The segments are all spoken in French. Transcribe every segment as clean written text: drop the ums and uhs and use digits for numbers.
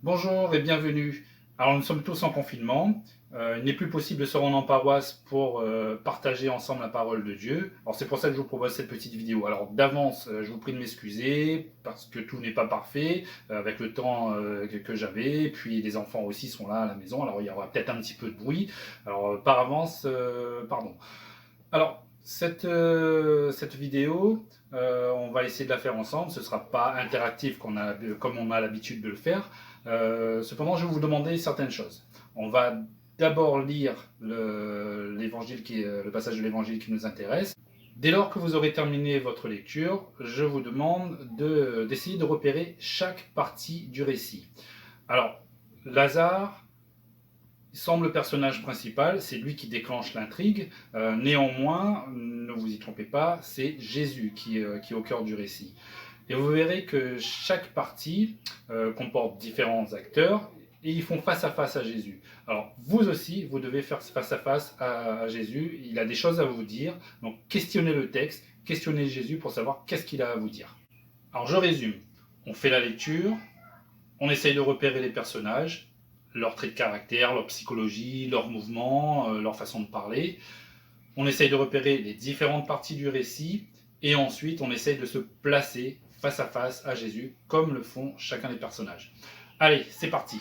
Bonjour et bienvenue. Alors nous sommes tous en confinement. Il n'est plus possible de se rendre en paroisse pour partager ensemble la parole de Dieu. Alors c'est pour ça que je vous propose cette petite vidéo. Alors d'avance, je vous prie de m'excuser parce que tout n'est pas parfait avec le temps que j'avais. Puis les enfants aussi sont là à la maison. Alors il y aura peut-être un petit peu de bruit. Alors par avance, pardon. Alors, cette vidéo, on va essayer de la faire ensemble. Ce ne sera pas interactif comme on a l'habitude de le faire. Cependant, je vais vous demander certaines choses. On va d'abord lire le passage de l'évangile qui nous intéresse. Dès lors que vous aurez terminé votre lecture, je vous demande d'essayer de repérer chaque partie du récit. Alors, Lazare semble le personnage principal, c'est lui qui déclenche l'intrigue. Néanmoins, ne vous y trompez pas, c'est Jésus qui est au cœur du récit. Et vous verrez que chaque partie comporte différents acteurs et ils font face à face à Jésus. Alors vous aussi, vous devez faire face à face à Jésus. Il a des choses à vous dire. Donc questionnez le texte, questionnez Jésus pour savoir qu'est-ce qu'il a à vous dire. Alors je résume. On fait la lecture, on essaye de repérer les personnages, leurs traits de caractère, leur psychologie, leurs mouvements, leur façon de parler. On essaye de repérer les différentes parties du récit et ensuite on essaye de se placer face à face à Jésus comme le font chacun des personnages. Allez, c'est parti.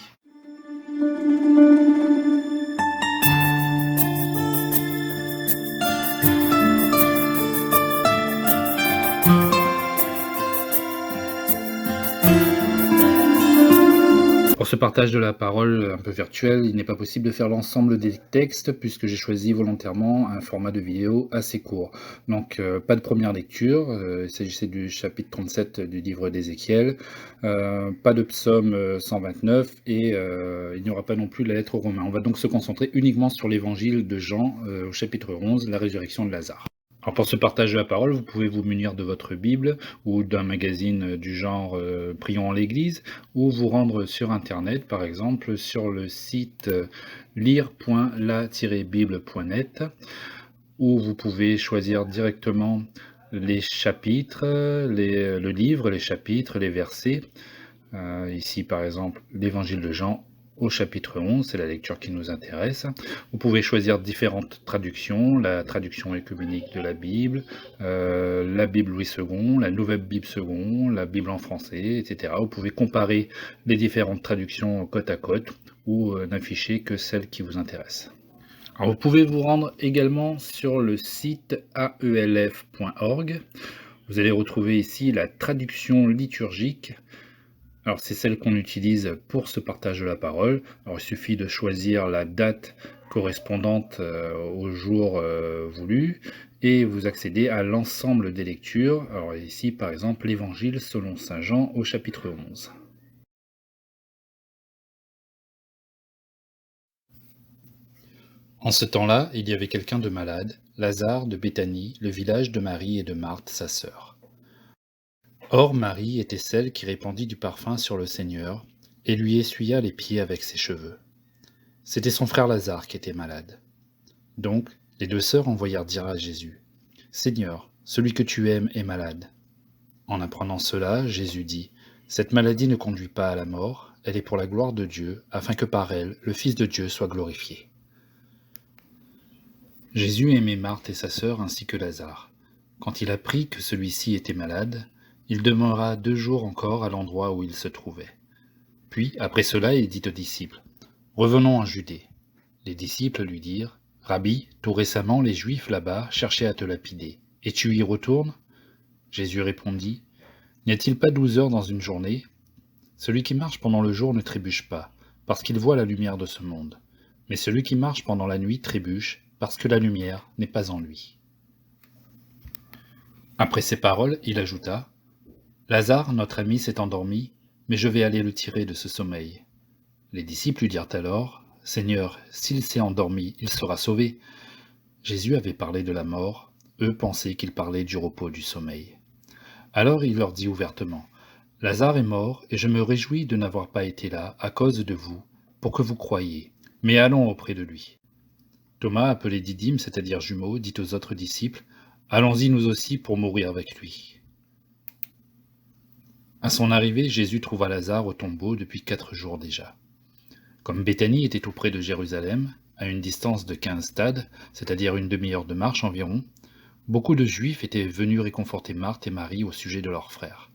Pour ce partage de la parole un peu virtuel, il n'est pas possible de faire l'ensemble des textes puisque j'ai choisi volontairement un format de vidéo assez court. Donc pas de première lecture, il s'agissait du chapitre 37 du livre d'Ézéchiel, pas de psaume 129 et il n'y aura pas non plus la lettre aux Romains. On va donc se concentrer uniquement sur l'évangile de Jean au chapitre 11, la résurrection de Lazare. Alors pour ce partage de la parole, vous pouvez vous munir de votre Bible ou d'un magazine du genre Prions en l'Église, ou vous rendre sur Internet, par exemple, sur le site lire.la-bible.net, où vous pouvez choisir directement les chapitres, le livre, les chapitres, les versets. Ici, par exemple, l'Évangile de Jean au chapitre 11, c'est la lecture qui nous intéresse. Vous pouvez choisir différentes traductions, la traduction œcuménique de la Bible, la Bible Louis II, la Nouvelle Bible II, la Bible en français, etc. Vous pouvez comparer les différentes traductions côte à côte ou n'afficher que celle qui vous intéresse. Alors, vous pouvez vous rendre également sur le site aelf.org. Vous allez retrouver ici la traduction liturgique. Alors c'est celle qu'on utilise pour ce partage de la parole. Alors il suffit de choisir la date correspondante au jour voulu et vous accédez à l'ensemble des lectures. Alors ici par exemple l'Évangile selon Saint Jean au chapitre 11. En ce temps-là, il y avait quelqu'un de malade, Lazare de Béthanie, le village de Marie et de Marthe, sa sœur. Or Marie était celle qui répandit du parfum sur le Seigneur et lui essuya les pieds avec ses cheveux. C'était son frère Lazare qui était malade. Donc, les deux sœurs envoyèrent dire à Jésus, « Seigneur, celui que tu aimes est malade. » En apprenant cela, Jésus dit, « Cette maladie ne conduit pas à la mort, elle est pour la gloire de Dieu, afin que par elle, le Fils de Dieu soit glorifié. » Jésus aimait Marthe et sa sœur ainsi que Lazare. Quand il apprit que celui-ci était malade, il demeura 2 jours encore à l'endroit où il se trouvait. Puis, après cela, il dit aux disciples, « Revenons en Judée. » Les disciples lui dirent, « Rabbi, tout récemment les Juifs là-bas cherchaient à te lapider, et tu y retournes ?» Jésus répondit, « N'y a-t-il pas 12 heures dans une journée ? Celui qui marche pendant le jour ne trébuche pas, parce qu'il voit la lumière de ce monde. Mais celui qui marche pendant la nuit trébuche, parce que la lumière n'est pas en lui. » Après ces paroles, il ajouta, « Lazare, notre ami, s'est endormi, mais je vais aller le tirer de ce sommeil. » Les disciples lui dirent alors, « Seigneur, s'il s'est endormi, il sera sauvé. » Jésus avait parlé de la mort, eux pensaient qu'il parlait du repos du sommeil. Alors il leur dit ouvertement, « Lazare est mort, et je me réjouis de n'avoir pas été là à cause de vous, pour que vous croyiez. Mais allons auprès de lui. » Thomas, appelé Didyme, c'est-à-dire jumeau, dit aux autres disciples, « Allons-y nous aussi pour mourir avec lui. » À son arrivée, Jésus trouva Lazare au tombeau depuis 4 jours déjà. Comme Béthanie était tout près de Jérusalem, à une distance de 15 stades, c'est-à-dire une demi-heure de marche environ, beaucoup de Juifs étaient venus réconforter Marthe et Marie au sujet de leur frère.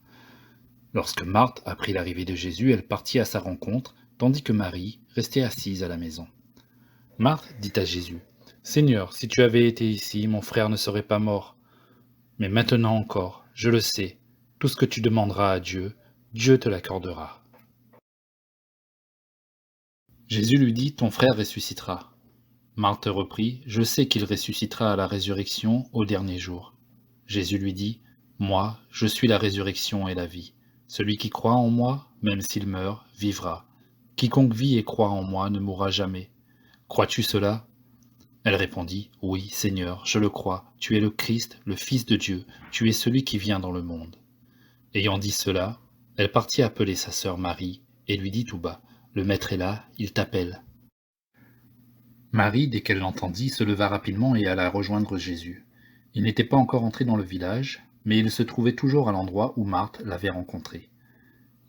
Lorsque Marthe apprit l'arrivée de Jésus, elle partit à sa rencontre, tandis que Marie restait assise à la maison. Marthe dit à Jésus, « Seigneur, si tu avais été ici, mon frère ne serait pas mort. Mais maintenant encore, je le sais, tout ce que tu demanderas à Dieu, Dieu te l'accordera. » Jésus lui dit, « Ton frère ressuscitera. » Marthe reprit, « Je sais qu'il ressuscitera à la résurrection au dernier jour. » Jésus lui dit, « Moi, je suis la résurrection et la vie. Celui qui croit en moi, même s'il meurt, vivra. Quiconque vit et croit en moi ne mourra jamais. Crois-tu cela ?» Elle répondit, « Oui, Seigneur, je le crois. Tu es le Christ, le Fils de Dieu. Tu es celui qui vient dans le monde. » Ayant dit cela, elle partit appeler sa sœur Marie et lui dit tout bas, « Le Maître est là, il t'appelle. » Marie, dès qu'elle l'entendit, se leva rapidement et alla rejoindre Jésus. Il n'était pas encore entré dans le village, mais il se trouvait toujours à l'endroit où Marthe l'avait rencontré.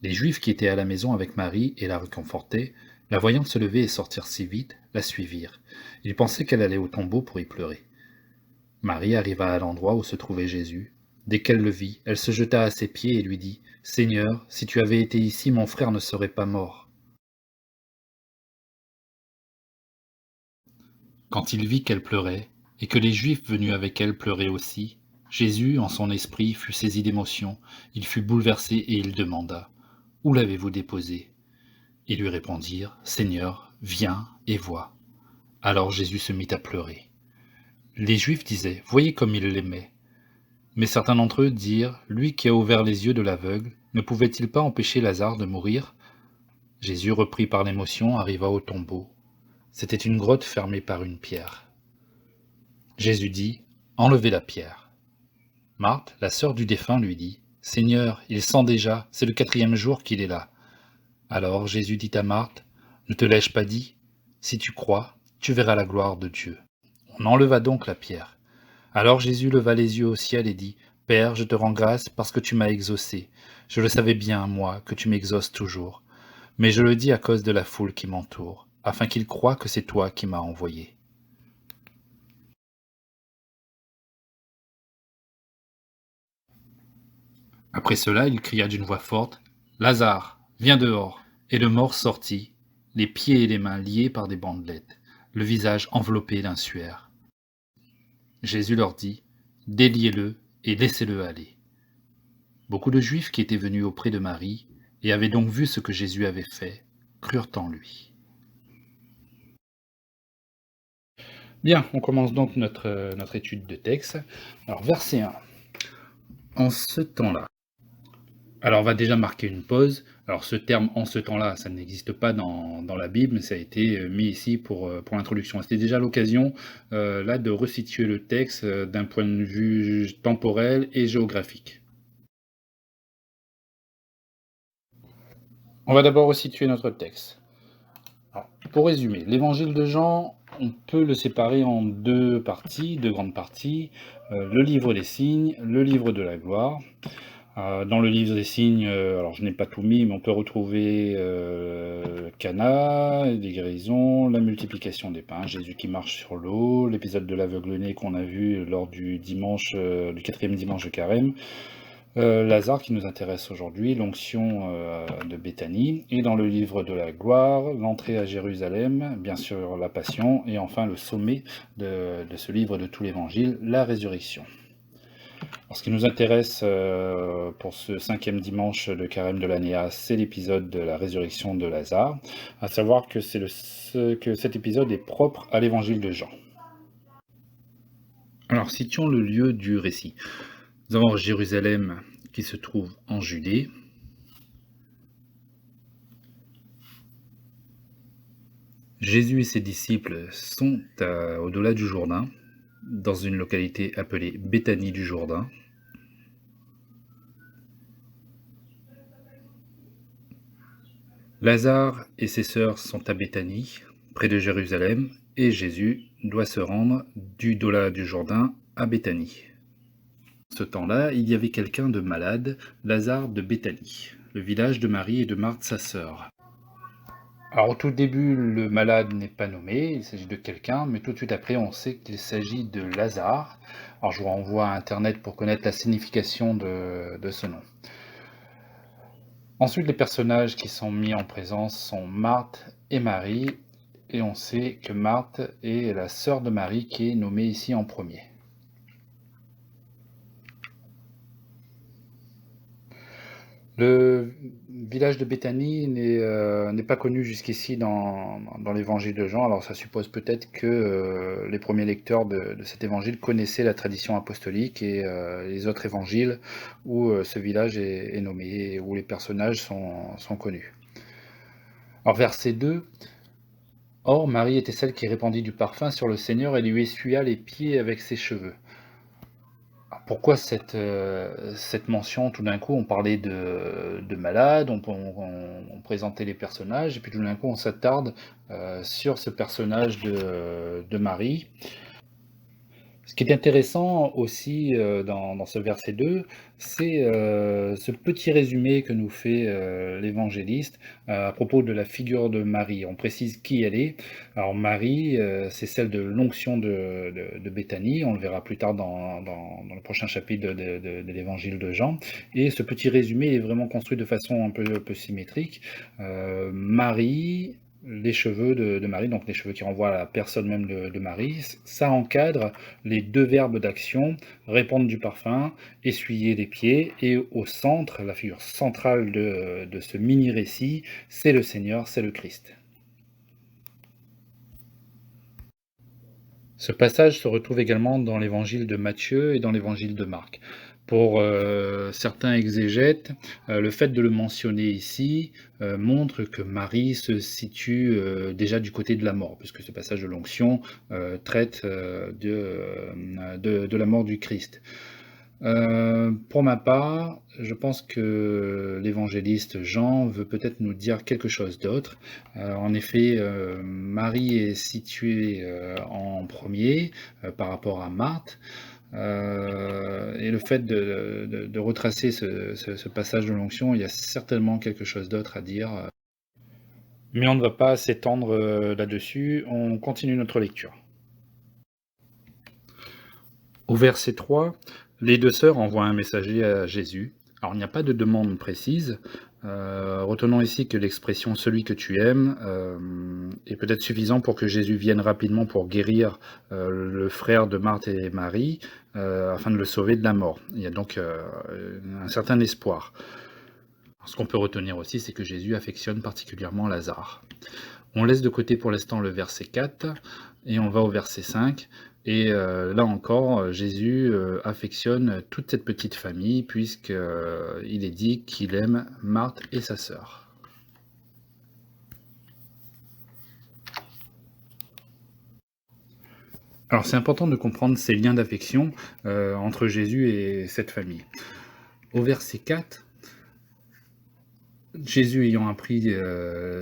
Les Juifs qui étaient à la maison avec Marie et la réconfortaient, la voyant se lever et sortir si vite, la suivirent. Ils pensaient qu'elle allait au tombeau pour y pleurer. Marie arriva à l'endroit où se trouvait Jésus. Dès qu'elle le vit, elle se jeta à ses pieds et lui dit, « Seigneur, si tu avais été ici, mon frère ne serait pas mort. » Quand il vit qu'elle pleurait, et que les Juifs venus avec elle pleuraient aussi, Jésus, en son esprit, fut saisi d'émotion, il fut bouleversé et il demanda, « Où l'avez-vous déposé ?» Ils lui répondirent, « Seigneur, viens et vois. » Alors Jésus se mit à pleurer. Les Juifs disaient, « Voyez comme il l'aimait. » Mais certains d'entre eux dirent, « Lui qui a ouvert les yeux de l'aveugle, ne pouvait-il pas empêcher Lazare de mourir ?» Jésus, repris par l'émotion, arriva au tombeau. C'était une grotte fermée par une pierre. Jésus dit, « Enlevez la pierre. » Marthe, la sœur du défunt, lui dit, « Seigneur, il sent déjà, c'est le 4e jour qu'il est là. » Alors Jésus dit à Marthe, « Ne te l'ai-je pas dit? Si tu crois, tu verras la gloire de Dieu. » On enleva donc la pierre. Alors Jésus leva les yeux au ciel et dit, « Père, je te rends grâce parce que tu m'as exaucé. Je le savais bien, moi, que tu m'exauces toujours. Mais je le dis à cause de la foule qui m'entoure, afin qu'ils croient que c'est toi qui m'as envoyé. » Après cela, il cria d'une voix forte, « Lazare, viens dehors !» Et le mort sortit, les pieds et les mains liés par des bandelettes, le visage enveloppé d'un suaire. Jésus leur dit, « Déliez-le et laissez-le aller. » Beaucoup de Juifs qui étaient venus auprès de Marie et avaient donc vu ce que Jésus avait fait, crurent en lui. Bien, on commence donc notre étude de texte. Alors, verset 1. En ce temps-là. Alors, on va déjà marquer une pause. Alors, ce terme « en ce temps-là », ça n'existe pas dans la Bible, mais ça a été mis ici pour l'introduction. C'était déjà l'occasion, là, de resituer le texte d'un point de vue temporel et géographique. On va d'abord resituer notre texte. Alors, pour résumer, l'évangile de Jean, on peut le séparer en deux parties, deux grandes parties. Le livre des signes, le livre de la gloire. Dans le livre des signes, alors je n'ai pas tout mis, mais on peut retrouver Cana, des guérisons, la multiplication des pains, Jésus qui marche sur l'eau, l'épisode de l'aveugle-né qu'on a vu lors du dimanche, du 4e dimanche de Carême, Lazare qui nous intéresse aujourd'hui, l'onction de Béthanie, et dans le livre de la gloire, l'entrée à Jérusalem, bien sûr la passion, et enfin le sommet de ce livre de tout l'évangile, la résurrection. Alors, ce qui nous intéresse pour ce 5e dimanche de Carême de l'année A, c'est l'épisode de la résurrection de Lazare, à savoir que cet épisode est propre à l'évangile de Jean. Alors, situons le lieu du récit. Nous avons Jérusalem qui se trouve en Judée. Jésus et ses disciples sont au-delà du Jourdain, dans une localité appelée Béthanie du Jourdain. Lazare et ses sœurs sont à Béthanie, près de Jérusalem, et Jésus doit se rendre du delà du Jourdain à Béthanie. Ce temps-là, il y avait quelqu'un de malade, Lazare de Béthanie, le village de Marie et de Marthe sa sœur. Alors au tout début, le malade n'est pas nommé, il s'agit de quelqu'un, mais tout de suite après, on sait qu'il s'agit de Lazare. Alors je vous renvoie à Internet pour connaître la signification de ce nom. Ensuite, les personnages qui sont mis en présence sont Marthe et Marie, et on sait que Marthe est la sœur de Marie qui est nommée ici en premier. Le village de Béthanie n'est pas connu jusqu'ici dans l'évangile de Jean, alors ça suppose peut-être que les premiers lecteurs de cet évangile connaissaient la tradition apostolique et les autres évangiles où ce village est nommé, où les personnages sont connus. Alors verset 2, Or Marie était celle qui répandit du parfum sur le Seigneur et lui essuya les pieds avec ses cheveux. Pourquoi cette mention? Tout d'un coup, on parlait de malades, on présentait les personnages, et puis tout d'un coup, on s'attarde sur ce personnage de Marie. Ce qui est intéressant aussi dans ce verset 2, c'est ce petit résumé que nous fait l'évangéliste à propos de la figure de Marie. On précise qui elle est. Alors Marie, c'est celle de l'onction de Béthanie, on le verra plus tard dans le prochain chapitre de l'évangile de Jean. Et ce petit résumé est vraiment construit de façon un peu symétrique. Marie, les cheveux de Marie, donc les cheveux qui renvoient à la personne même de Marie, ça encadre les deux verbes d'action, répandre du parfum, essuyer les pieds, et au centre, la figure centrale de ce mini-récit, c'est le Seigneur, c'est le Christ. Ce passage se retrouve également dans l'évangile de Matthieu et dans l'évangile de Marc. Pour certains exégètes, le fait de le mentionner ici montre que Marie se situe déjà du côté de la mort, puisque ce passage de l'onction traite de la mort du Christ. Pour ma part, je pense que l'évangéliste Jean veut peut-être nous dire quelque chose d'autre. En effet, Marie est située en premier par rapport à Marthe. Et le fait de retracer ce passage de l'onction, il y a certainement quelque chose d'autre à dire. Mais on ne va pas s'étendre là-dessus, on continue notre lecture. Au verset 3, les deux sœurs envoient un messager à Jésus. Alors il n'y a pas de demande précise. Retenons ici que l'expression celui que tu aimes est peut-être suffisant pour que Jésus vienne rapidement pour guérir le frère de Marthe et Marie afin de le sauver de la mort. Il y a donc un certain espoir. Alors, ce qu'on peut retenir aussi, c'est que Jésus affectionne particulièrement Lazare. On laisse de côté pour l'instant le verset 4 et on va au verset 5. Et là encore, Jésus affectionne toute cette petite famille puisqu'il est dit qu'il aime Marthe et sa sœur. Alors c'est important de comprendre ces liens d'affection entre Jésus et cette famille. Au verset 4, Jésus ayant appris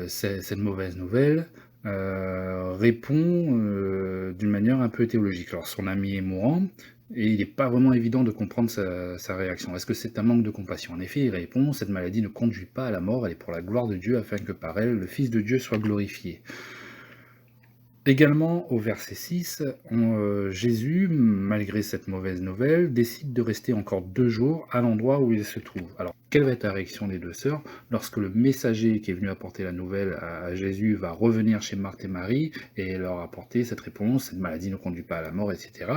cette mauvaise nouvelle, répond d'une manière un peu théologique. Alors son ami est mourant, et il n'est pas vraiment évident de comprendre sa réaction. Est-ce que c'est un manque de compassion? En effet, il répond, cette maladie ne conduit pas à la mort, elle est pour la gloire de Dieu, afin que par elle, le Fils de Dieu soit glorifié. Également, au verset 6, Jésus, malgré cette mauvaise nouvelle, décide de rester encore 2 jours à l'endroit où il se trouve. Alors, quelle va être la réaction des deux sœurs lorsque le messager qui est venu apporter la nouvelle à Jésus va revenir chez Marthe et Marie et leur apporter cette réponse, cette maladie ne conduit pas à la mort, etc.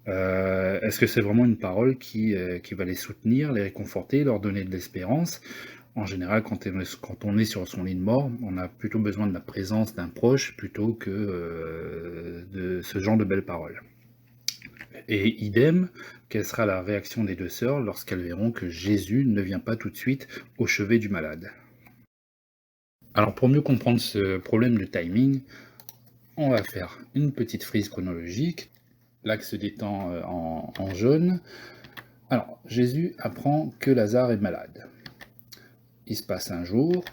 Est-ce que c'est vraiment une parole qui va les soutenir, les réconforter, leur donner de l'espérance? En général, quand on est sur son lit de mort, on a plutôt besoin de la présence d'un proche plutôt que de ce genre de belles paroles. Et idem, quelle sera la réaction des deux sœurs lorsqu'elles verront que Jésus ne vient pas tout de suite au chevet du malade? Alors pour mieux comprendre ce problème de timing, on va faire une petite frise chronologique, l'axe des temps en jaune. Alors, Jésus apprend que Lazare est malade. Il se passe un jour,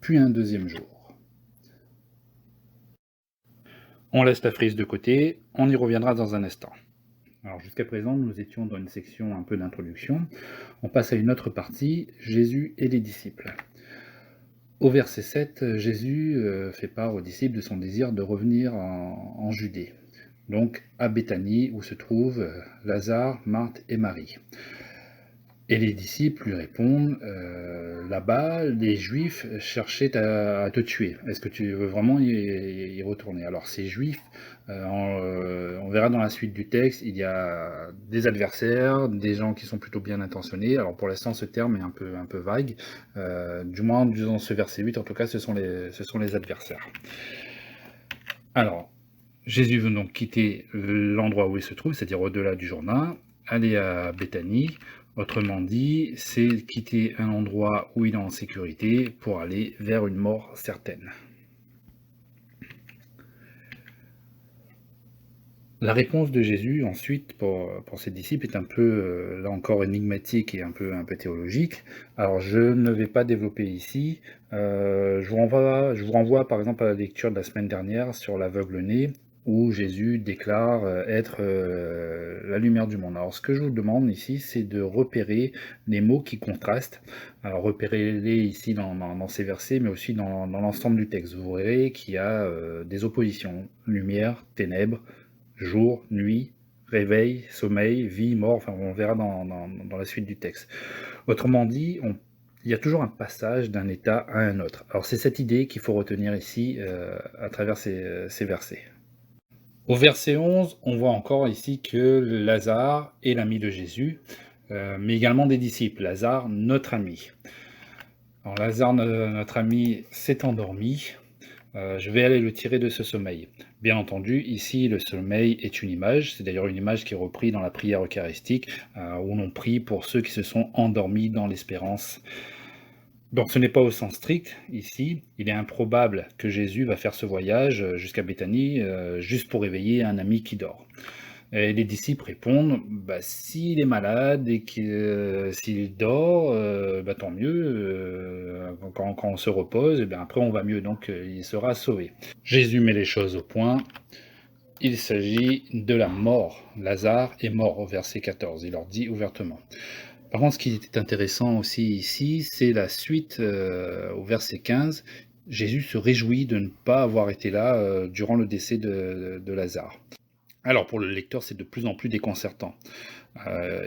puis un deuxième jour. On laisse la frise de côté, on y reviendra dans un instant. Alors jusqu'à présent, nous étions dans une section un peu d'introduction. On passe à une autre partie, Jésus et les disciples. Au verset 7, Jésus fait part aux disciples de son désir de revenir en Judée, donc à Béthanie où se trouvent Lazare, Marthe et Marie. Et les disciples lui répondent, là-bas, les Juifs cherchaient à te tuer. Est-ce que tu veux vraiment y retourner? Alors ces Juifs, on verra dans la suite du texte, il y a des adversaires, des gens qui sont plutôt bien intentionnés. Alors pour l'instant, ce terme est un peu vague. Du moins, dans ce verset 8, en tout cas, ce sont les adversaires. Alors, Jésus veut donc quitter l'endroit où il se trouve, c'est-à-dire au-delà du Jourdain, aller à Béthanie. Autrement dit, c'est quitter un endroit où il est en sécurité pour aller vers une mort certaine. La réponse de Jésus ensuite pour ses disciples est un peu, là encore, énigmatique et un peu théologique. Alors je ne vais pas développer ici. Je vous renvoie par exemple à la lecture de la semaine dernière sur l'aveugle-né, où Jésus déclare être la lumière du monde. Alors ce que je vous demande ici, c'est de repérer les mots qui contrastent. Alors repérez-les ici dans ces versets, mais aussi dans l'ensemble du texte. Vous verrez qu'il y a des oppositions, lumière, ténèbres, jour, nuit, réveil, sommeil, vie, mort, enfin on verra dans la suite du texte. Autrement dit, il y a toujours un passage d'un état à un autre. Alors c'est cette idée qu'il faut retenir ici à travers ces versets. Au verset 11, on voit encore ici que Lazare est l'ami de Jésus, mais également des disciples. Lazare, notre ami. Alors Lazare, notre ami, s'est endormi. Je vais aller le tirer de ce sommeil. Bien entendu, ici, le sommeil est une image. C'est d'ailleurs une image qui est reprise dans la prière eucharistique, où l'on prie pour ceux qui se sont endormis dans l'espérance. Bon, ce n'est pas au sens strict, ici. Il est improbable que Jésus va faire ce voyage jusqu'à Béthanie, juste pour réveiller un ami qui dort. Et les disciples répondent, s'il est malade et que s'il dort, tant mieux, quand on se repose, après on va mieux, donc il sera sauvé. Jésus met les choses au point, il s'agit de la mort. Lazare est mort au verset 14, il leur dit ouvertement. Par contre, ce qui est intéressant aussi ici, c'est la suite au verset 15. Jésus se réjouit de ne pas avoir été là durant le décès de Lazare. Alors pour le lecteur, c'est de plus en plus déconcertant.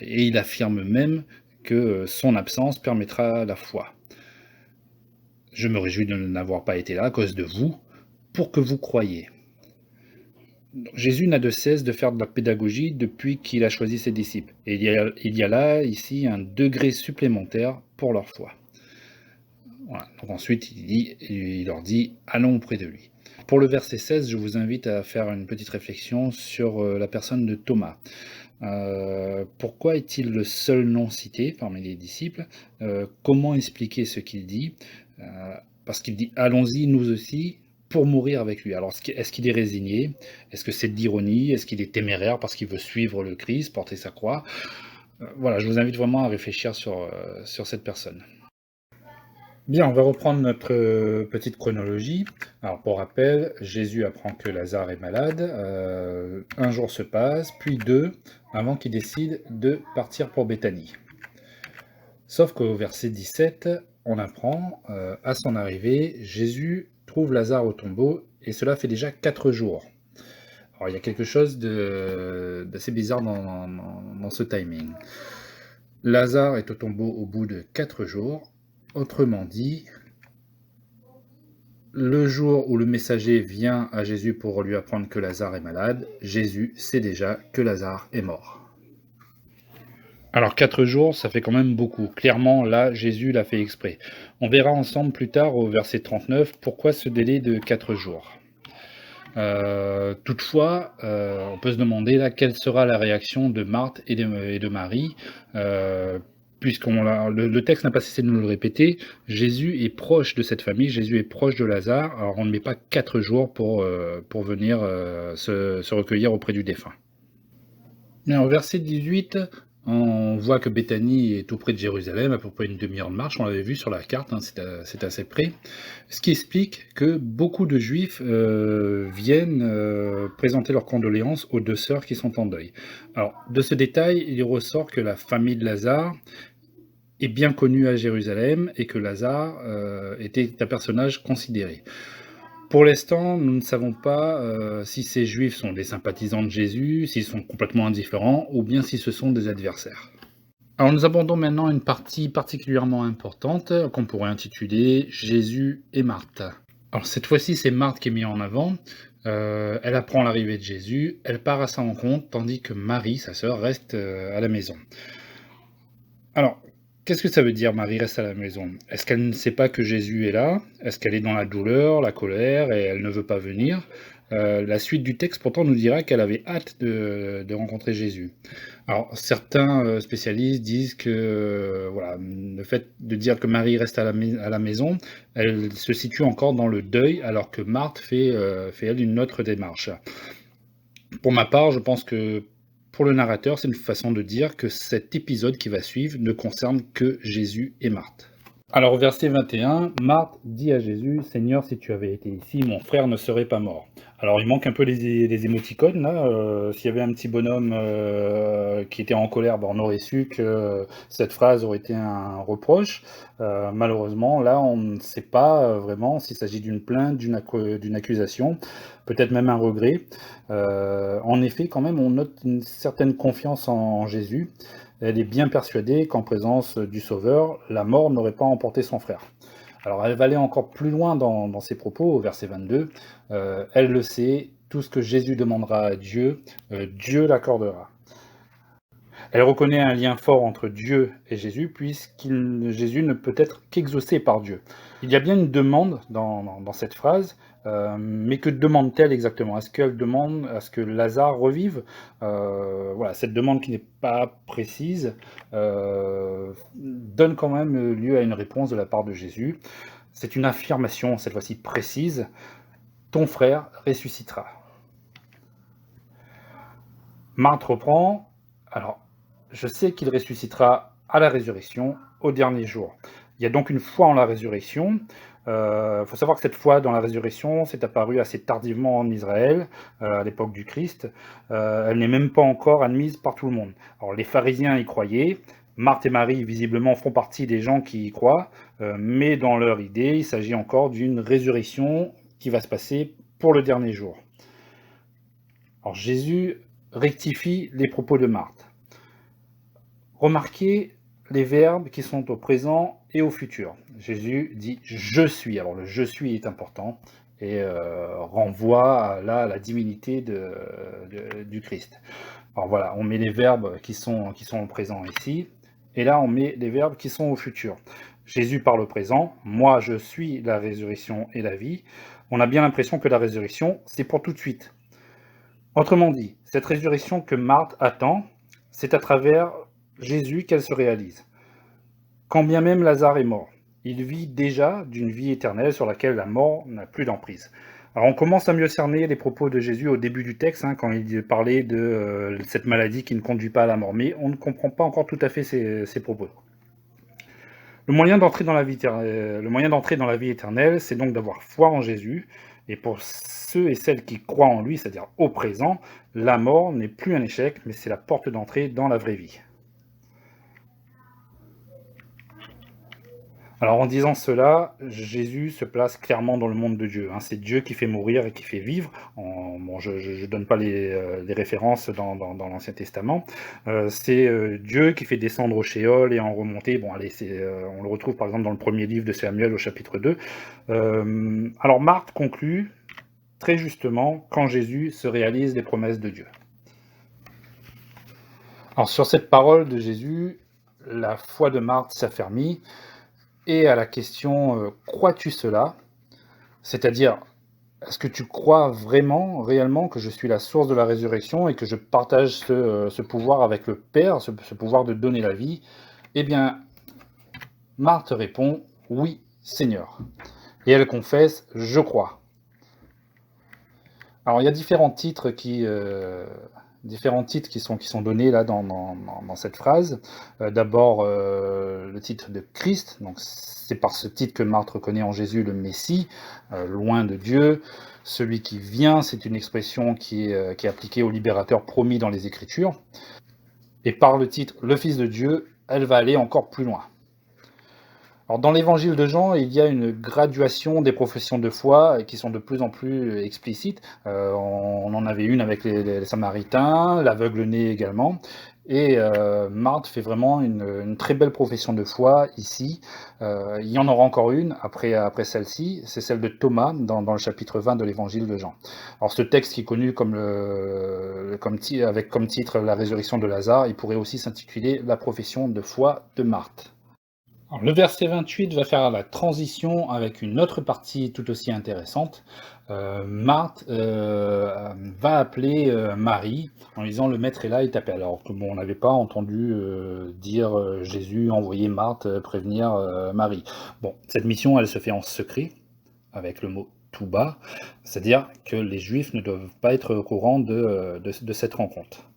Et il affirme même que son absence permettra la foi. Je me réjouis de n'avoir pas été là à cause de vous, pour que vous croyiez. Jésus n'a de cesse de faire de la pédagogie depuis qu'il a choisi ses disciples. Et il y a là, ici, un degré supplémentaire pour leur foi. Voilà. Donc ensuite, il leur dit « Allons auprès de lui ». Pour le verset 16, je vous invite à faire une petite réflexion sur la personne de Thomas. Pourquoi est-il le seul non cité parmi les disciples? Comment expliquer ce qu'il dit? Parce qu'il dit « Allons-y, nous aussi », pour mourir avec lui. Alors, est-ce qu'il est résigné? Est-ce que c'est de l'ironie? Est-ce qu'il est téméraire parce qu'il veut suivre le Christ, porter sa croix? Voilà, je vous invite vraiment à réfléchir sur cette personne. Bien, on va reprendre notre petite chronologie. Alors, pour rappel, Jésus apprend que Lazare est malade. Un jour se passe, puis deux, avant qu'il décide de partir pour Béthanie. Sauf qu'au verset 17, on apprend, à son arrivée, Jésus trouve Lazare au tombeau, et cela fait déjà 4 jours. Alors il y a quelque chose d'assez bizarre dans ce timing. Lazare est au tombeau au bout de 4 jours, autrement dit, le jour où le messager vient à Jésus pour lui apprendre que Lazare est malade, Jésus sait déjà que Lazare est mort. Alors 4 jours, ça fait quand même beaucoup. Clairement, là, Jésus l'a fait exprès. On verra ensemble plus tard au verset 39 pourquoi ce délai de 4 jours. Toutefois, on peut se demander là quelle sera la réaction de Marthe et de Marie, puisque le texte n'a pas cessé de nous le répéter, Jésus est proche de cette famille, Jésus est proche de Lazare, alors on ne met pas 4 jours pour venir se recueillir auprès du défunt. Mais au verset 18, On voit que Béthanie est tout près de Jérusalem, à peu près une demi-heure de marche, on l'avait vu sur la carte, hein, c'est assez près. Ce qui explique que beaucoup de Juifs viennent présenter leurs condoléances aux deux sœurs qui sont en deuil. Alors, de ce détail, il ressort que la famille de Lazare est bien connue à Jérusalem et que Lazare était un personnage considéré. Pour l'instant, nous ne savons pas si ces Juifs sont des sympathisants de Jésus, s'ils sont complètement indifférents, ou bien si ce sont des adversaires. Alors nous abordons maintenant une partie particulièrement importante qu'on pourrait intituler Jésus et Marthe. Alors cette fois-ci, c'est Marthe qui est mise en avant. Elle apprend l'arrivée de Jésus, elle part à sa rencontre, tandis que Marie, sa sœur, reste à la maison. Alors, qu'est-ce que ça veut dire Marie reste à la maison? Est-ce qu'elle ne sait pas que Jésus est là? Est-ce qu'elle est dans la douleur, la colère et elle ne veut pas venir? La suite du texte pourtant nous dira qu'elle avait hâte de rencontrer Jésus. Alors certains spécialistes disent que voilà, le fait de dire que Marie reste à la maison, elle se situe encore dans le deuil alors que Marthe fait elle une autre démarche. Pour ma part, je pense que pour le narrateur, c'est une façon de dire que cet épisode qui va suivre ne concerne que Jésus et Marthe. Alors au verset 21, Marthe dit à Jésus, « Seigneur, si tu avais été ici, mon frère ne serait pas mort. » Alors il manque un peu les émoticônes là. S'il y avait un petit bonhomme qui était en colère, on aurait su que cette phrase aurait été un reproche. Malheureusement, là, on ne sait pas vraiment s'il s'agit d'une plainte, d'une accusation, peut-être même un regret. En effet, quand même, on note une certaine confiance en Jésus. Elle est bien persuadée qu'en présence du Sauveur, la mort n'aurait pas emporté son frère. Alors elle va aller encore plus loin dans ses propos, au verset 22. Elle le sait, tout ce que Jésus demandera à Dieu, Dieu l'accordera. Elle reconnaît un lien fort entre Dieu et Jésus, puisque Jésus ne peut être qu'exaucé par Dieu. Il y a bien une demande dans cette phrase, mais que demande-t-elle exactement? Est-ce qu'elle demande à ce que Lazare revive? Voilà, cette demande qui n'est pas précise donne quand même lieu à une réponse de la part de Jésus. C'est une affirmation, cette fois-ci précise, « Ton frère ressuscitera ». Marthe reprend, alors, je sais qu'il ressuscitera à la résurrection, au dernier jour. Il y a donc une foi en la résurrection. Il faut savoir que cette foi dans la résurrection s'est apparue assez tardivement en Israël, à l'époque du Christ. Elle n'est même pas encore admise par tout le monde. Alors les pharisiens y croyaient, Marthe et Marie visiblement font partie des gens qui y croient, mais dans leur idée, il s'agit encore d'une résurrection qui va se passer pour le dernier jour. Alors Jésus rectifie les propos de Marthe. Remarquez les verbes qui sont au présent et au futur. Jésus dit « je suis ». Alors le « je suis » est important et renvoie à la divinité du Christ. Alors voilà, on met les verbes qui sont au présent ici, et là on met les verbes qui sont au futur. Jésus parle au présent, « moi je suis la résurrection et la vie ». On a bien l'impression que la résurrection, c'est pour tout de suite. Autrement dit, cette résurrection que Marthe attend, c'est à travers Jésus qu'elle se réalise. Quand bien même Lazare est mort, il vit déjà d'une vie éternelle sur laquelle la mort n'a plus d'emprise. Alors on commence à mieux cerner les propos de Jésus au début du texte, quand il parlait de cette maladie qui ne conduit pas à la mort, mais on ne comprend pas encore tout à fait ses propos. Le moyen d'entrer dans la vie éternelle, c'est donc d'avoir foi en Jésus, et pour ceux et celles qui croient en lui, c'est-à-dire au présent, la mort n'est plus un échec, mais c'est la porte d'entrée dans la vraie vie. Alors en disant cela, Jésus se place clairement dans le monde de Dieu. C'est Dieu qui fait mourir et qui fait vivre. Je ne donne pas les références dans l'Ancien Testament. C'est Dieu qui fait descendre au Shéol et en remonter. On le retrouve par exemple dans le premier livre de Samuel au chapitre 2. Alors Marthe conclut très justement quand Jésus se réalise les promesses de Dieu. Alors sur cette parole de Jésus, la foi de Marthe s'affermit. Et à la question « crois-tu cela ?» c'est-à-dire « est-ce que tu crois vraiment, réellement, que je suis la source de la résurrection et que je partage ce pouvoir avec le Père, ce pouvoir de donner la vie ?» Eh bien, Marthe répond « oui, Seigneur ». Et elle confesse « je crois ». Alors il y a différents titres qui différents titres qui sont donnés là dans cette phrase. D'abord, le titre de Christ, donc c'est par ce titre que Marthe reconnaît en Jésus le Messie, loin de Dieu, celui qui vient, c'est une expression qui est appliquée au libérateur promis dans les Écritures. Et par le titre le Fils de Dieu, elle va aller encore plus loin. Alors, dans l'évangile de Jean, il y a une graduation des professions de foi qui sont de plus en plus explicites. On en avait une avec les Samaritains, l'aveugle-né également. Et Marthe fait vraiment une très belle profession de foi ici. Il y en aura encore une après celle-ci, c'est celle de Thomas dans le chapitre 20 de l'évangile de Jean. Alors ce texte qui est connu avec comme titre la résurrection de Lazare, il pourrait aussi s'intituler la profession de foi de Marthe. Alors, le verset 28 va faire la transition avec une autre partie tout aussi intéressante. Marthe va appeler Marie en lui disant le maître est là, il t'appelle. Alors que bon, on n'avait pas entendu dire Jésus envoyer Marthe prévenir Marie. Bon, cette mission elle se fait en secret avec le mot tout bas, c'est-à-dire que les Juifs ne doivent pas être au courant de cette rencontre.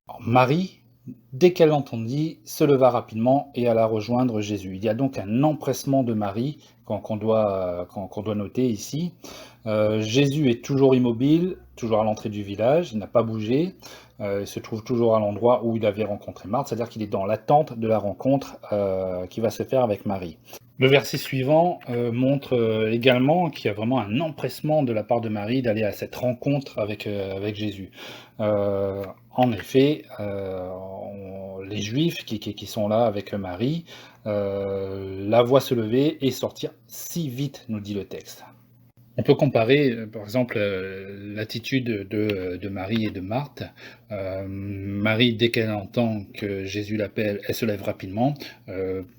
Alors, Marie, dès qu'elle l'entendit, se leva rapidement et alla rejoindre Jésus. Il y a donc un empressement de Marie qu'on doit noter ici. Jésus est toujours immobile, toujours à l'entrée du village, il n'a pas bougé, il se trouve toujours à l'endroit où il avait rencontré Marthe, c'est-à-dire qu'il est dans l'attente de la rencontre qui va se faire avec Marie. Le verset suivant montre également qu'il y a vraiment un empressement de la part de Marie d'aller à cette rencontre avec Jésus. En effet, les Juifs qui sont là avec Marie la voient se lever et sortir si vite, nous dit le texte. On peut comparer, par exemple, l'attitude de Marie et de Marthe. Marie, dès qu'elle entend que Jésus l'appelle, elle se lève rapidement.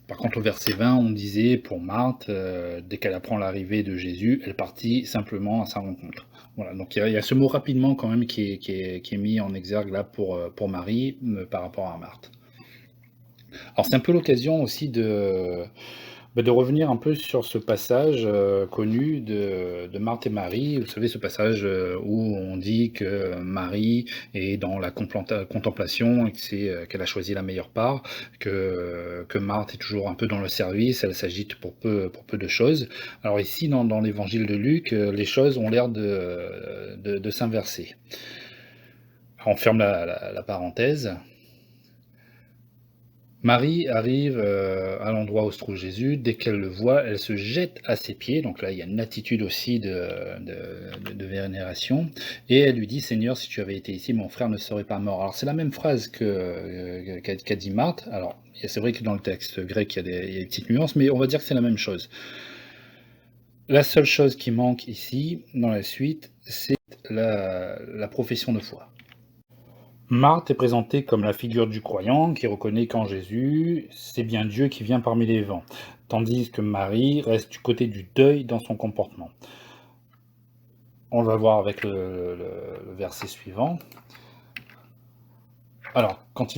Par contre, au verset 20, on disait pour Marthe, dès qu'elle apprend l'arrivée de Jésus, elle partit simplement à sa rencontre. Voilà, donc il y a ce mot rapidement quand même qui est mis en exergue là pour Marie par rapport à Marthe. Alors c'est un peu l'occasion aussi de revenir un peu sur ce passage connu de Marthe et Marie. Vous savez, ce passage où on dit que Marie est dans la contemplation et qu'elle a choisi la meilleure part, que Marthe est toujours un peu dans le service, elle s'agite pour peu de choses. Alors ici, dans l'évangile de Luc, les choses ont l'air de s'inverser. On ferme la parenthèse. Marie arrive à l'endroit où se trouve Jésus. Dès qu'elle le voit, elle se jette à ses pieds. Donc là, il y a une attitude aussi de vénération. Et elle lui dit, Seigneur, si tu avais été ici, mon frère ne serait pas mort. Alors c'est la même phrase qu'a dit Marthe. Alors c'est vrai que dans le texte grec, il y a des petites nuances, mais on va dire que c'est la même chose. La seule chose qui manque ici, dans la suite, c'est la profession de foi. Marthe est présentée comme la figure du croyant qui reconnaît qu'en Jésus, c'est bien Dieu qui vient parmi les vents, tandis que Marie reste du côté du deuil dans son comportement. On va voir avec le verset suivant. Alors, quand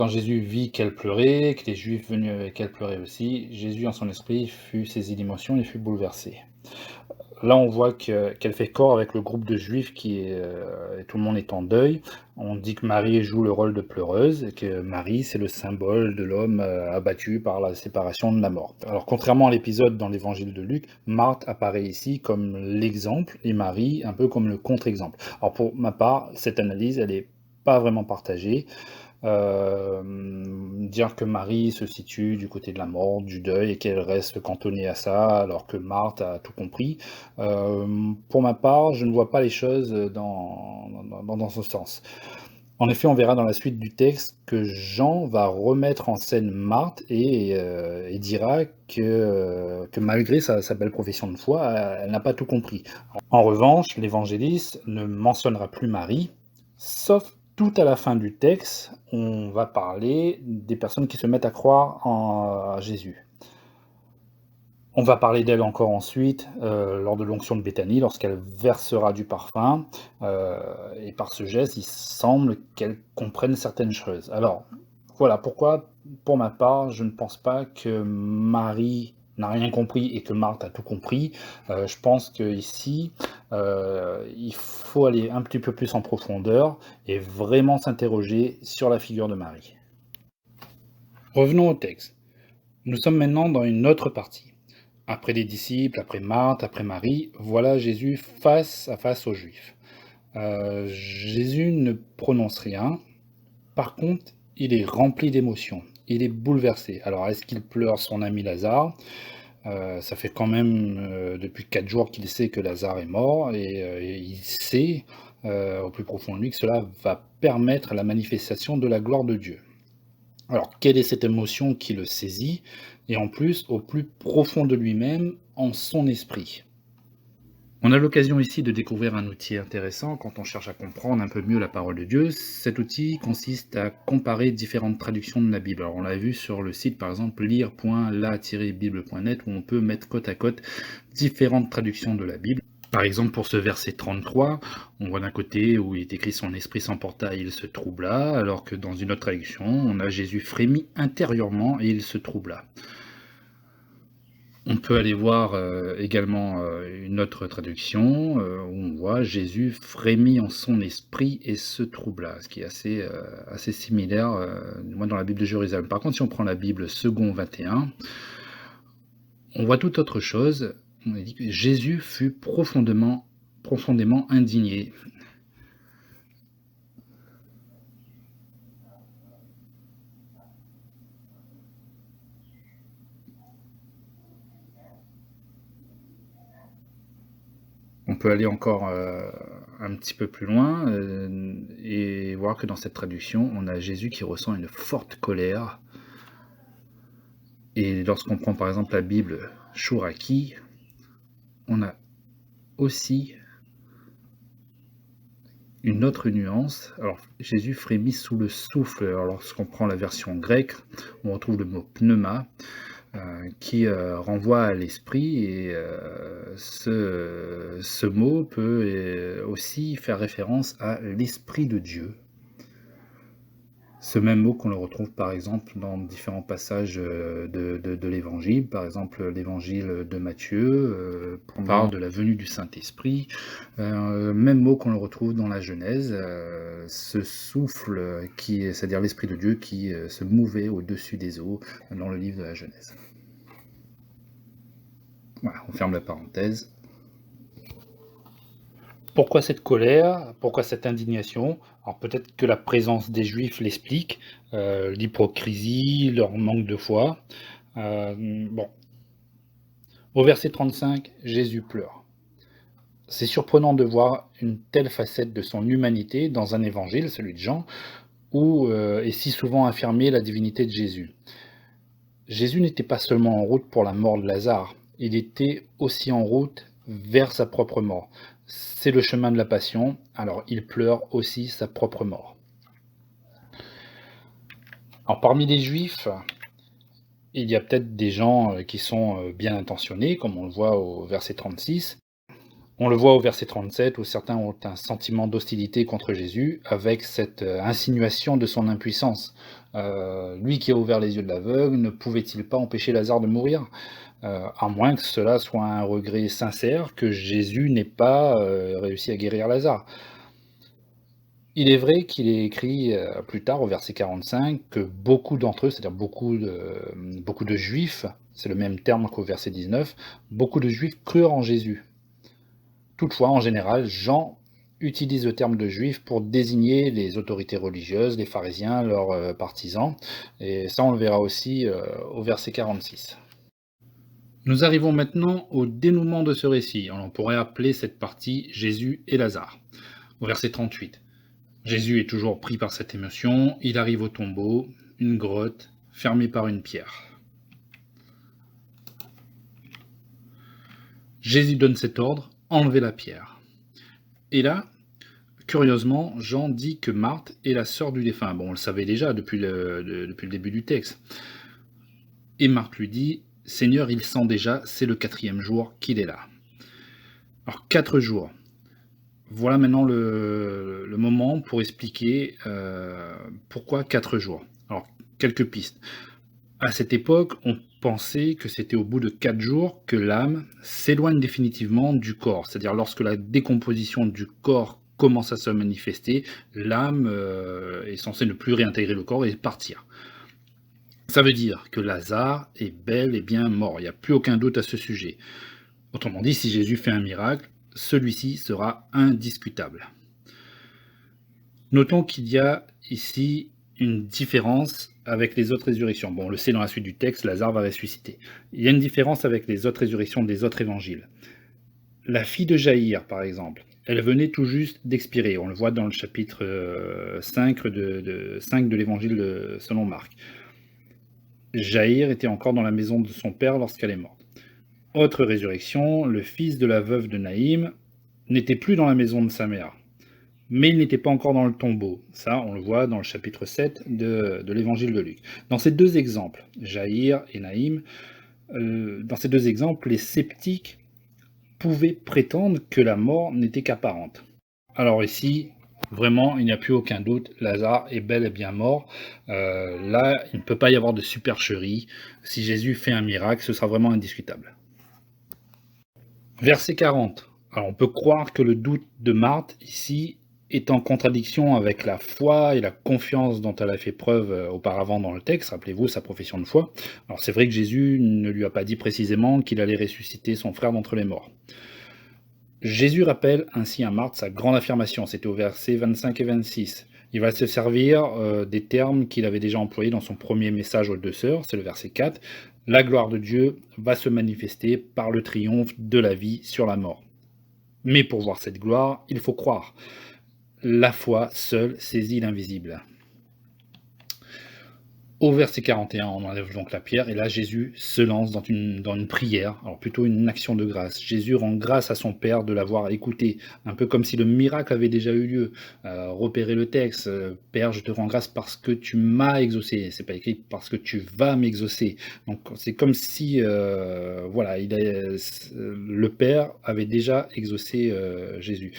Jésus vit qu'elle pleurait, que les Juifs venus avec elle pleuraient aussi, Jésus en son esprit fut saisi d'émotion et fut bouleversé. Là, on voit qu'elle fait corps avec le groupe de Juifs tout le monde est en deuil. On dit que Marie joue le rôle de pleureuse et que Marie, c'est le symbole de l'homme abattu par la séparation de la mort. Alors, contrairement à l'épisode dans l'évangile de Luc, Marthe apparaît ici comme l'exemple et Marie un peu comme le contre-exemple. Alors, pour ma part, cette analyse, elle n'est pas vraiment partagée. Dire que Marie se situe du côté de la mort, du deuil, et qu'elle reste cantonnée à ça, alors que Marthe a tout compris. Pour ma part, je ne vois pas les choses dans ce sens. En effet, on verra dans la suite du texte que Jean va remettre en scène Marthe et dira que malgré sa belle profession de foi, elle n'a pas tout compris. En revanche, l'évangéliste ne mentionnera plus Marie, sauf tout à la fin du texte, on va parler des personnes qui se mettent à croire en Jésus. On va parler d'elle encore ensuite, lors de l'onction de Béthanie, lorsqu'elle versera du parfum, et par ce geste, il semble qu'elle comprenne certaines choses. Alors, voilà pourquoi, pour ma part, je ne pense pas que Marie n'a rien compris et que Marthe a tout compris, je pense qu'ici, il faut aller un petit peu plus en profondeur et vraiment s'interroger sur la figure de Marie. Revenons au texte. Nous sommes maintenant dans une autre partie. Après les disciples, après Marthe, après Marie, voilà Jésus face à face aux Juifs. Jésus ne prononce rien. Par contre, il est rempli d'émotions. Il est bouleversé. Alors, est-ce qu'il pleure son ami Lazare? Ça fait quand même depuis 4 jours qu'il sait que Lazare est mort et il sait au plus profond de lui que cela va permettre la manifestation de la gloire de Dieu. Alors, quelle est cette émotion qui le saisit? Et en plus, au plus profond de lui-même, en son esprit. On a l'occasion ici de découvrir un outil intéressant quand on cherche à comprendre un peu mieux la parole de Dieu. Cet outil consiste à comparer différentes traductions de la Bible. Alors on l'a vu sur le site par exemple lire.la-bible.net où on peut mettre côte à côte différentes traductions de la Bible. Par exemple pour ce verset 33, on voit d'un côté où il est écrit son esprit s'emporta et il se troubla, alors que dans une autre traduction, on a Jésus frémit intérieurement et il se troubla. On peut aller voir également une autre traduction où on voit Jésus frémit en son esprit et se troubla, ce qui est assez similaire moi, dans la Bible de Jérusalem. Par contre, si on prend la Bible second 21, on voit tout autre chose. On a dit que Jésus fut profondément indigné. On peut aller encore un petit peu plus loin et voir que dans cette traduction, on a Jésus qui ressent une forte colère. Et lorsqu'on prend par exemple la Bible Chouraki, on a aussi une autre nuance. Alors Jésus frémit sous le souffle. Alors lorsqu'on prend la version grecque, on retrouve le mot pneuma, qui renvoie à l'esprit et ce mot peut aussi faire référence à l'Esprit de Dieu. Ce même mot qu'on le retrouve par exemple dans différents passages de l'Évangile, par exemple l'Évangile de Matthieu, on parle de la venue du Saint-Esprit, même mot qu'on le retrouve dans la Genèse, ce souffle c'est-à-dire l'Esprit de Dieu qui se mouvait au-dessus des eaux dans le livre de la Genèse. Voilà, on ferme la parenthèse. Pourquoi cette colère? Pourquoi cette indignation? Alors peut-être que la présence des Juifs l'explique, l'hypocrisie, leur manque de foi. Bon. Au verset 35, Jésus pleure. C'est surprenant de voir une telle facette de son humanité dans un évangile, celui de Jean, où est si souvent affirmée la divinité de Jésus. Jésus n'était pas seulement en route pour la mort de Lazare, il était aussi en route vers sa propre mort. C'est le chemin de la passion, alors il pleure aussi sa propre mort. Alors parmi les Juifs, il y a peut-être des gens qui sont bien intentionnés, comme on le voit au verset 36. On le voit au verset 37, où certains ont un sentiment d'hostilité contre Jésus, avec cette insinuation de son impuissance. Lui qui a ouvert les yeux de l'aveugle, ne pouvait-il pas empêcher Lazare de mourir? À moins que cela soit un regret sincère que Jésus n'ait pas réussi à guérir Lazare. Il est vrai qu'il est écrit plus tard, au verset 45, que beaucoup d'entre eux, c'est-à-dire beaucoup de Juifs, c'est le même terme qu'au verset 19, beaucoup de Juifs crurent en Jésus. Toutefois, en général, Jean utilise le terme de Juifs pour désigner les autorités religieuses, les pharisiens, leurs partisans, et ça on le verra aussi au verset 46. Nous arrivons maintenant au dénouement de ce récit. On pourrait appeler cette partie Jésus et Lazare. Au verset 38. Jésus est toujours pris par cette émotion, il arrive au tombeau, une grotte, fermée par une pierre. Jésus donne cet ordre, enlevez la pierre. Et là, curieusement, Jean dit que Marthe est la sœur du défunt. Bon, on le savait déjà depuis le début du texte. Et Marthe lui dit, Seigneur, il sent déjà, c'est le 4e jour qu'il est là. Alors 4 jours. Voilà maintenant le moment pour expliquer pourquoi 4 jours. Alors quelques pistes. À cette époque, on penser que c'était au bout de 4 jours que l'âme s'éloigne définitivement du corps. C'est-à-dire lorsque la décomposition du corps commence à se manifester, l'âme est censée ne plus réintégrer le corps et partir. Ça veut dire que Lazare est bel et bien mort, il n'y a plus aucun doute à ce sujet. Autrement dit, si Jésus fait un miracle, celui-ci sera indiscutable. Notons qu'il y a ici une différence avec les autres résurrections. Bon, on le sait dans la suite du texte, Lazare va ressusciter. Il y a une différence avec les autres résurrections des autres évangiles. La fille de Jaïr, par exemple, elle venait tout juste d'expirer. On le voit dans le chapitre 5 de l'évangile selon Marc. Jaïr était encore dans la maison de son père lorsqu'elle est morte. Autre résurrection, le fils de la veuve de Naïm n'était plus dans la maison de sa mère, mais il n'était pas encore dans le tombeau. Ça, on le voit dans le chapitre 7 de l'évangile de Luc. Dans ces deux exemples, Jaïr et Naïm, dans ces deux exemples, les sceptiques pouvaient prétendre que la mort n'était qu'apparente. Alors ici, vraiment, il n'y a plus aucun doute, Lazare est bel et bien mort. Là, il ne peut pas y avoir de supercherie. Si Jésus fait un miracle, ce sera vraiment indiscutable. Verset 40. Alors on peut croire que le doute de Marthe, ici, est en contradiction avec la foi et la confiance dont elle a fait preuve auparavant dans le texte. Rappelez-vous sa profession de foi. Alors c'est vrai que Jésus ne lui a pas dit précisément qu'il allait ressusciter son frère d'entre les morts. Jésus rappelle ainsi à Marthe sa grande affirmation, c'était au verset 25 et 26. Il va se servir des termes qu'il avait déjà employés dans son premier message aux deux sœurs, c'est le verset 4. La gloire de Dieu va se manifester par le triomphe de la vie sur la mort. Mais pour voir cette gloire, il faut croire. La foi seule saisit l'invisible. Au verset 41, on enlève donc la pierre, et là Jésus se lance dans une prière, alors plutôt une action de grâce. Jésus rend grâce à son Père de l'avoir écouté, un peu comme si le miracle avait déjà eu lieu. Repérez le texte, Père, je te rends grâce parce que tu m'as exaucé. C'est pas écrit parce que tu vas m'exaucer. Donc c'est comme si, voilà, le Père avait déjà exaucé Jésus.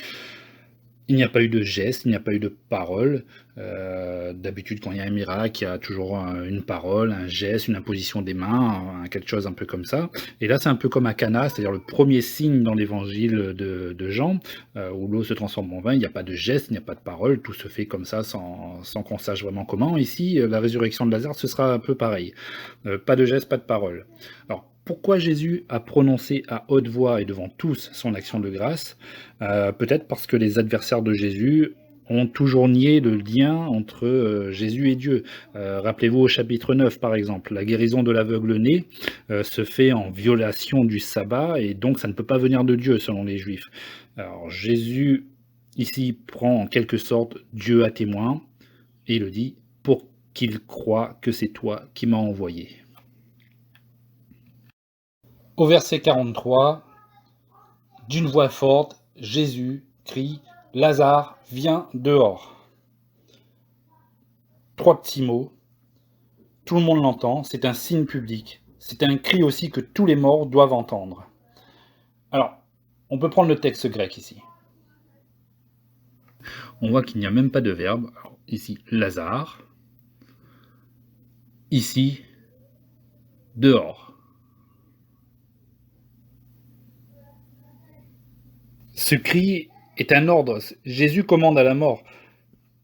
Il n'y a pas eu de geste, il n'y a pas eu de parole. D'habitude, quand il y a un miracle, il y a toujours une parole, un geste, une imposition des mains, quelque chose un peu comme ça. Et là, c'est un peu comme à Cana, c'est-à-dire le premier signe dans l'évangile de Jean, où l'eau se transforme en vin. Il n'y a pas de geste, il n'y a pas de parole, tout se fait comme ça sans qu'on sache vraiment comment. Ici, la résurrection de Lazare, ce sera un peu pareil. Pas de geste, pas de parole. Alors, pourquoi Jésus a prononcé à haute voix et devant tous son action de grâce? Peut-être parce que les adversaires de Jésus ont toujours nié le lien entre Jésus et Dieu. Rappelez-vous au chapitre 9, par exemple, la guérison de l'aveugle-né se fait en violation du sabbat, et donc ça ne peut pas venir de Dieu, selon les Juifs. Alors Jésus, ici, prend en quelque sorte Dieu à témoin, et il le dit, pour qu'il croie que c'est toi qui m'as envoyé. Au verset 43, d'une voix forte, Jésus crie « Lazare, viens dehors !» 3 petits mots, tout le monde l'entend, c'est un signe public, c'est un cri aussi que tous les morts doivent entendre. Alors, on peut prendre le texte grec ici. On voit qu'il n'y a même pas de verbe. Alors, ici, Lazare. Ici, dehors. Ce cri est un ordre. Jésus commande à la mort.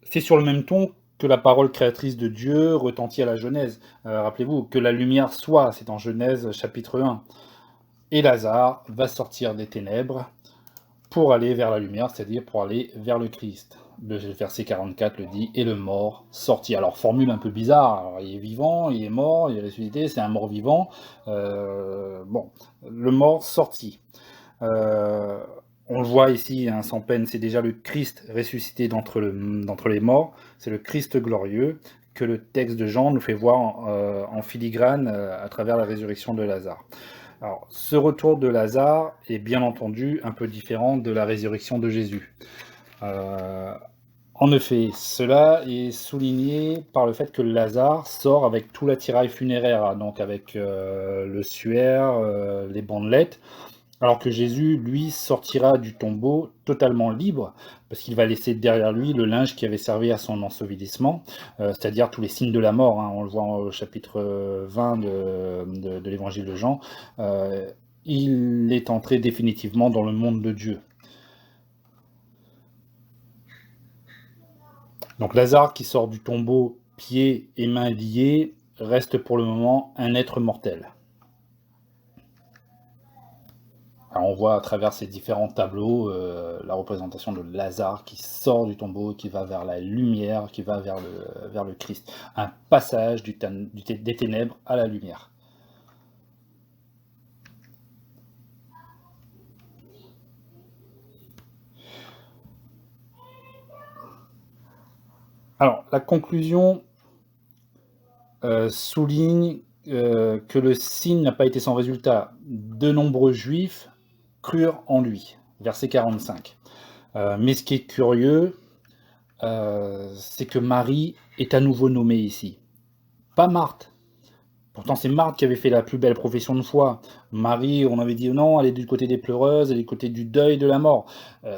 C'est sur le même ton que la parole créatrice de Dieu retentit à la Genèse. Rappelez-vous, que la lumière soit, c'est en Genèse chapitre 1. Et Lazare va sortir des ténèbres pour aller vers la lumière, c'est-à-dire pour aller vers le Christ. Le verset 44 le dit, et le mort sortit. Alors, formule un peu bizarre, alors, il est vivant, il est mort, il est ressuscité, c'est un mort vivant. Bon, le mort sortit. On le voit ici, hein, sans peine, c'est déjà le Christ ressuscité d'entre les morts, c'est le Christ glorieux que le texte de Jean nous fait voir en filigrane à travers la résurrection de Lazare. Alors, ce retour de Lazare est bien entendu un peu différent de la résurrection de Jésus. En effet, cela est souligné par le fait que Lazare sort avec tout l'attirail funéraire, donc avec le suaire, les bandelettes. Alors que Jésus, lui, sortira du tombeau totalement libre, parce qu'il va laisser derrière lui le linge qui avait servi à son ensevelissement, c'est-à-dire tous les signes de la mort, hein, on le voit au chapitre 20 de l'évangile de Jean. Il est entré définitivement dans le monde de Dieu. Donc Lazare qui sort du tombeau, pieds et mains liés, reste pour le moment un être mortel. Alors on voit à travers ces différents tableaux la représentation de Lazare qui sort du tombeau, qui va vers la lumière, qui va vers le Christ. Un passage des ténèbres à la lumière. Alors la conclusion souligne que le signe n'a pas été sans résultat. De nombreux juifs crurent en lui. Verset 45. Mais ce qui est curieux, c'est que Marie est à nouveau nommée ici. Pas Marthe. Pourtant, c'est Marthe qui avait fait la plus belle profession de foi. Marie, on avait dit non, elle est du côté des pleureuses, elle est du côté du deuil de la mort.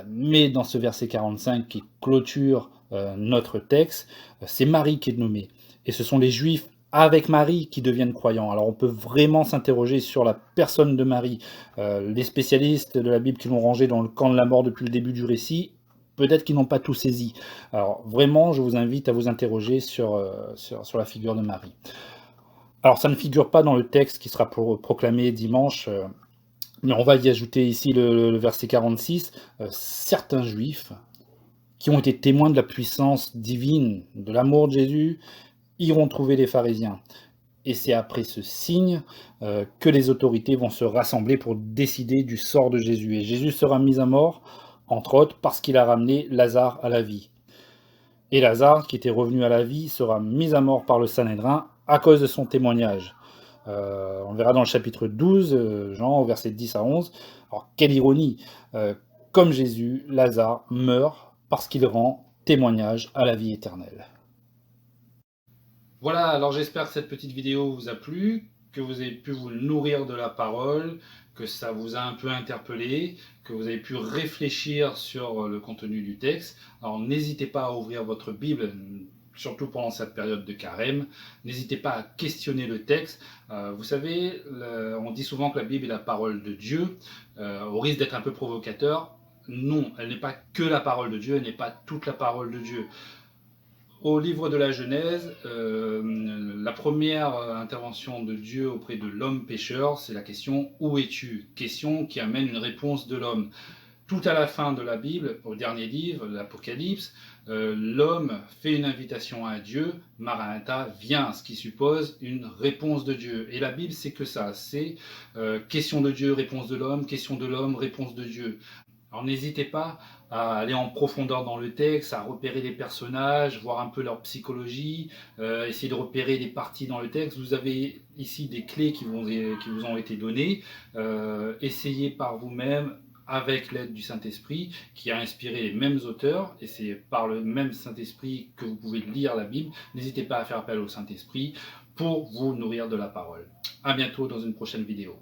Mais dans ce verset 45 qui clôture notre texte, c'est Marie qui est nommée. Et ce sont les Juifs avec Marie qui deviennent croyants. Alors on peut vraiment s'interroger sur la personne de Marie. Les spécialistes de la Bible qui l'ont rangée dans le camp de la mort depuis le début du récit, peut-être qu'ils n'ont pas tout saisi. Alors vraiment, je vous invite à vous interroger sur la figure de Marie. Alors ça ne figure pas dans le texte qui sera proclamé dimanche, mais on va y ajouter ici le verset 46. Certains juifs qui ont été témoins de la puissance divine, de l'amour de Jésus, iront trouver les pharisiens. Et c'est après ce signe que les autorités vont se rassembler pour décider du sort de Jésus. Et Jésus sera mis à mort, entre autres, parce qu'il a ramené Lazare à la vie. Et Lazare, qui était revenu à la vie, sera mis à mort par le Sanhédrin à cause de son témoignage. On verra dans le chapitre 12, Jean, versets 10 à 11. Alors, quelle ironie, comme Jésus, Lazare meurt parce qu'il rend témoignage à la vie éternelle. Voilà, alors j'espère que cette petite vidéo vous a plu, que vous avez pu vous nourrir de la parole, que ça vous a un peu interpellé, que vous avez pu réfléchir sur le contenu du texte. Alors n'hésitez pas à ouvrir votre Bible, surtout pendant cette période de carême. N'hésitez pas à questionner le texte. Vous savez, on dit souvent que la Bible est la parole de Dieu, au risque d'être un peu provocateur. Non, elle n'est pas que la parole de Dieu, elle n'est pas toute la parole de Dieu. Au livre de la Genèse, la première intervention de Dieu auprès de l'homme pécheur, c'est la question « Où es-tu ?» Question qui amène une réponse de l'homme. Tout à la fin de la Bible, au dernier livre, l'Apocalypse, l'homme fait une invitation à Dieu, Maranatha, viens, ce qui suppose une réponse de Dieu. Et la Bible, c'est que ça, c'est question de Dieu, réponse de l'homme, question de l'homme, réponse de Dieu. Alors n'hésitez pas à aller en profondeur dans le texte, à repérer les personnages, voir un peu leur psychologie, essayer de repérer les parties dans le texte. Vous avez ici des clés qui vous ont été données. Essayez par vous-même, avec l'aide du Saint-Esprit, qui a inspiré les mêmes auteurs, et c'est par le même Saint-Esprit que vous pouvez lire la Bible. N'hésitez pas à faire appel au Saint-Esprit pour vous nourrir de la parole. À bientôt dans une prochaine vidéo.